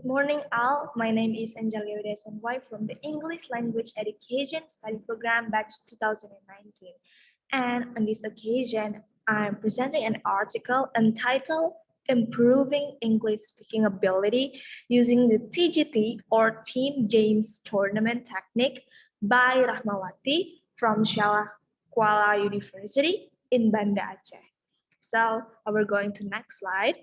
Morning, all. My name is Angelia Sunway from the English Language Education Study Program Batch 2019. And on this occasion, I'm presenting an article entitled Improving English Speaking Ability Using the TGT or Team Games Tournament Technique by Rahmawati from Kuala University in Banda Aceh. So, we're going to next slide.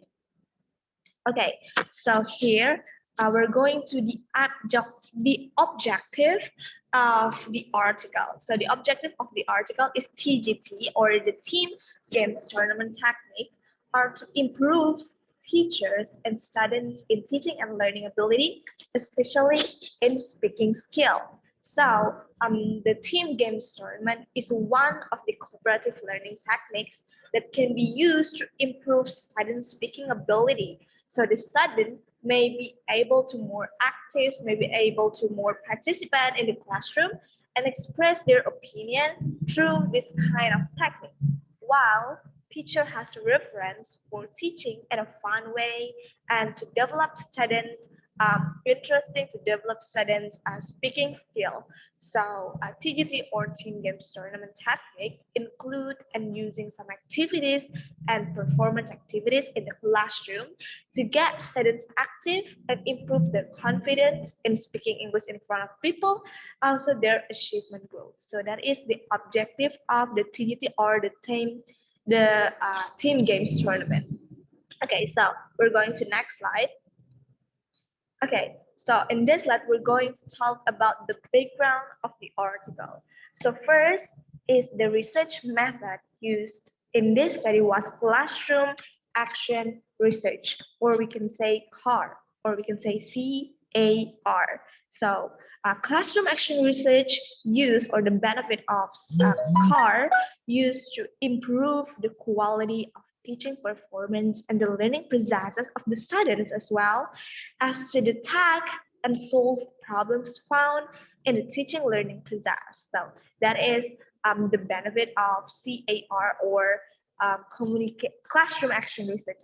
Okay, so here we're going to the objective of the article. So the objective of the article is TGT or the Team Games Tournament Technique are to improve teachers and students in teaching and learning ability, especially in speaking skill. So the Team Games Tournament is one of the cooperative learning techniques that can be used to improve students' speaking ability so the student may be able to more active, may be able to more participate in the classroom and express their opinion through this kind of technique. While teacher has a reference for teaching in a fun way and to develop students interesting to develop students speaking skill. So TGT or Team Games Tournament technique include and using some activities and performance activities in the classroom to get students active and improve their confidence in speaking English in front of people, also their achievement growth. So that is the objective of the TGT or the Team Games Tournament. Okay, so we're going to next slide. Okay, so in this slide, we're going to talk about the background of the article. So first is the research method used in this study was classroom action research, or we can say CAR, or we can say CAR. So classroom action research use or the benefit of CAR used to improve the quality of teaching performance and the learning processes of the students as well as to detect and solve problems found in the teaching learning process. So that is the benefit of CAR or classroom action research.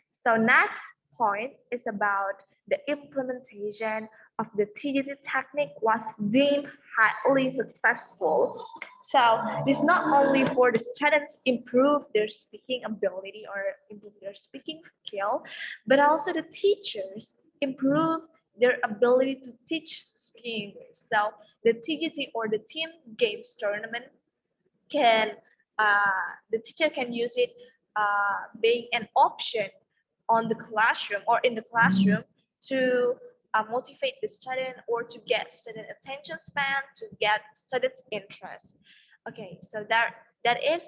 So next point is about the implementation of the TGT technique was deemed highly successful. So this not only for the students improve their speaking ability or improve their speaking skill, but also the teachers improve their ability to teach speaking English. So the TGT or the Team Games Tournament can the teacher can use it being an option on the classroom or in the classroom to motivate the student or to get student attention span, to get students interest. Okay, so that is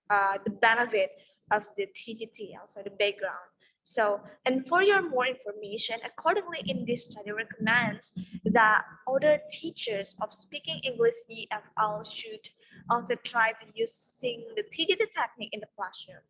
the benefit of the TGT, also the background. So, and for your more information, accordingly in this study recommends that other teachers of speaking English EFL should also try to using the TGT technique in the classroom.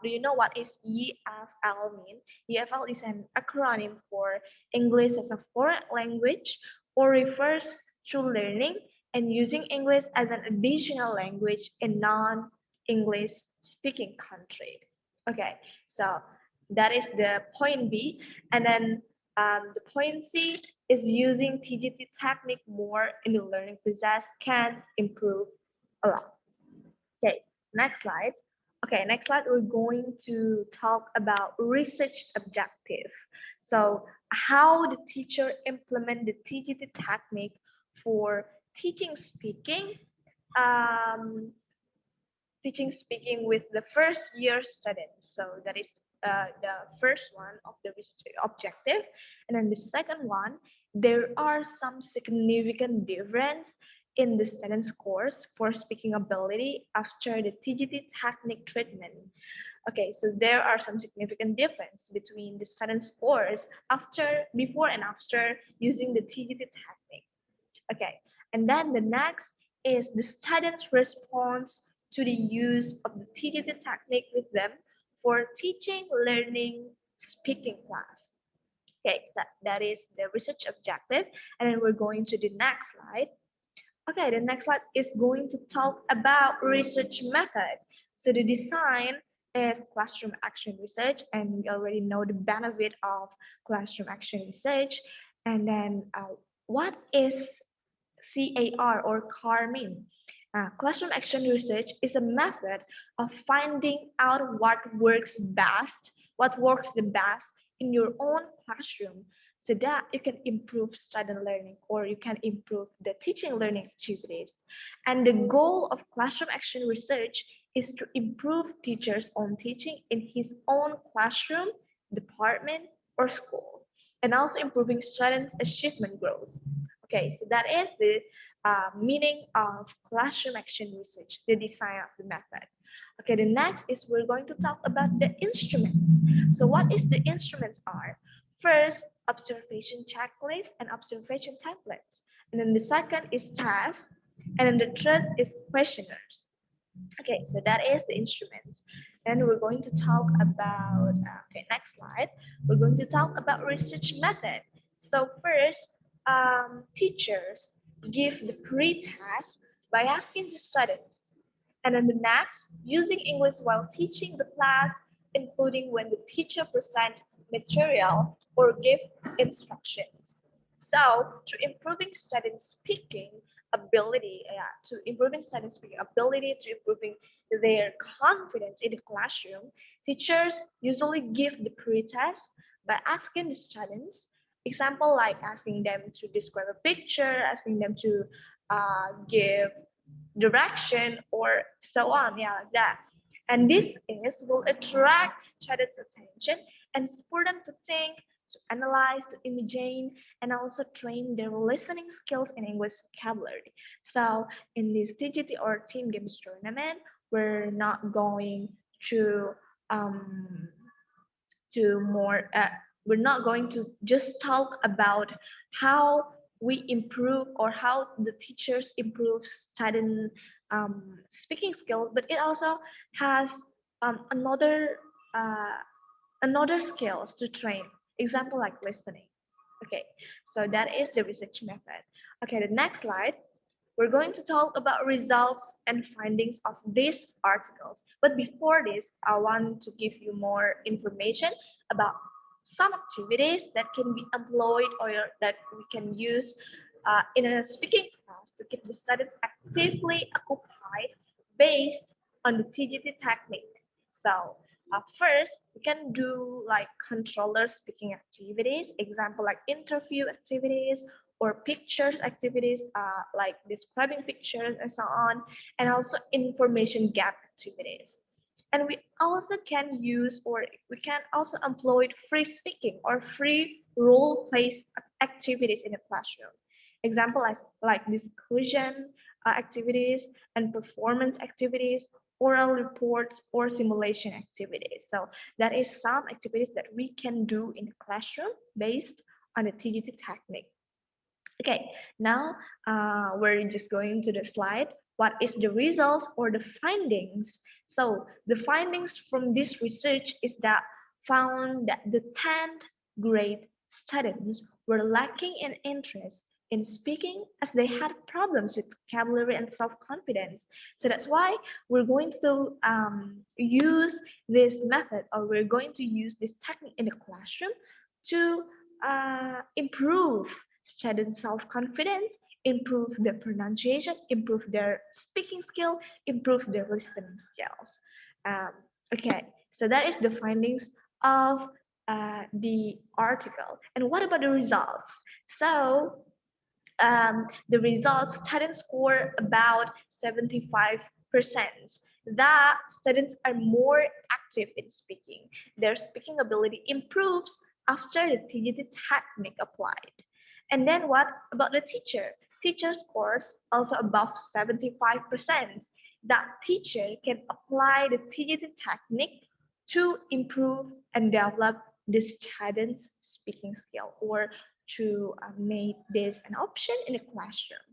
Do you know what is EFL mean? EFL is an acronym for English as a foreign language or refers to learning and using English as an additional language in non-English speaking country. Okay, so that is the point B. And then the point C is using TGT technique more in the learning process can improve a lot. Okay, next slide. Okay, next slide, we're going to talk about research objective. So how the teacher implement the TGT technique for teaching speaking, um, teaching speaking with the first year students. So that is the first one of the research objective. And then the second one, there are some significant difference in the student scores for speaking ability after the TGT technique treatment. Okay, so there are some significant difference between the student scores before and after using the TGT technique. Okay, and then the next is the student's response to the use of the TGT technique with them for teaching, learning, speaking class. Okay, so that is the research objective. And then we're going to the next slide. Okay, the next slide is going to talk about research method. So the design is classroom action research, and we already know the benefit of classroom action research. And then what is CAR or CAR mean? Classroom action research is a method of finding out what works the best in your own classroom so that you can improve student learning or you can improve the teaching learning activities. And the goal of classroom action research is to improve teachers' own teaching in his own classroom, department, or school, and also improving students' achievement growth. Okay, so that is the meaning of classroom action research, the design of the method. Okay, the next is we're going to talk about the instruments. So what is the instruments are? First, observation checklist and observation templates. And then the second is task. And then the third is questionnaires. Okay, so that is the instruments. And we're going to talk about, okay, next slide. We're going to talk about research method. So first, teachers give the pre-test by asking the students. And then the next, using English while teaching the class, including when the teacher present material or give instructions. So to improving student speaking ability, to improving student speaking ability, to improving their confidence in the classroom, teachers usually give the pre-test by asking the students, example like asking them to describe a picture, asking them to give direction or so on, yeah, like that. And this is will attract students' attention and support them to think, to analyze, to imagine, and also train their listening skills and English vocabulary. So in this TGT or team games tournament, we're not going to um, to more we're not going to just talk about how we improve or how the teachers improve student speaking skills, but it also has another another skills to train, example like listening. Okay, so that is the research method. Okay, the next slide, we're going to talk about results and findings of these articles. But before this, I want to give you more information about some activities that can be employed or that we can use in a speaking class to keep the students actively occupied based on the TGT technique. So first, we can do like controller speaking activities, example like interview activities or pictures activities like describing pictures and so on, and also information gap activities. And we also can use or we can also employ free speaking or free role play activities in the classroom. Example like discussion activities and performance activities, oral reports, or simulation activities. So that is some activities that we can do in the classroom based on the TGT technique. Okay, now we're just going to the slide. What is the results or the findings? So the findings from this research is that found that the 10th grade students were lacking in interest in speaking as they had problems with vocabulary and self-confidence. So that's why we're going to use this method or we're going to use this technique in the classroom to improve student self-confidence, improve their pronunciation, improve their speaking skill, improve their listening skills. Um, okay, so that is the findings of the article. And what about the results? So the results, students score about 75%. That students are more active in speaking. Their speaking ability improves after the TGT technique applied. And then what about the teacher? Teacher scores also above 75%. That teacher can apply the TGT technique to improve and develop the student's speaking skill or to make this an option in the classroom.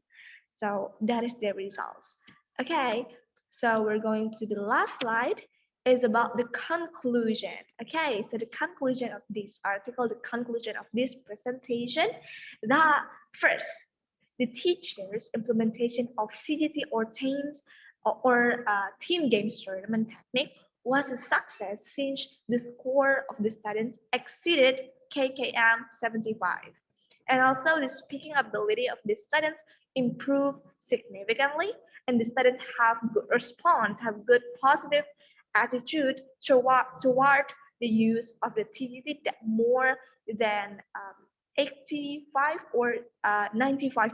So that is the results. Okay, so we're going to the last slide is about the conclusion. Okay, so the conclusion of this article, the conclusion of this presentation, that first, the teacher's implementation of CGT or teams or team games tournament technique was a success since the score of the students exceeded KKM 75. And also the speaking ability of the students improved significantly, and the students have good response, have good positive attitude toward the use of the TGT that more than 85 or 95%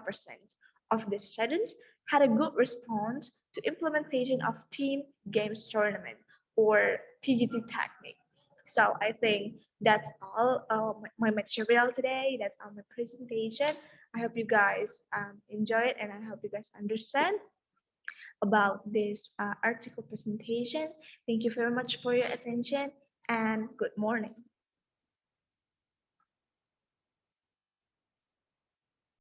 of the students had a good response to implementation of team games tournament or TGT technique. So I think that's all my material today. That's all my presentation. I hope you guys enjoy it and I hope you guys understand about this article presentation. Thank you very much for your attention and good morning.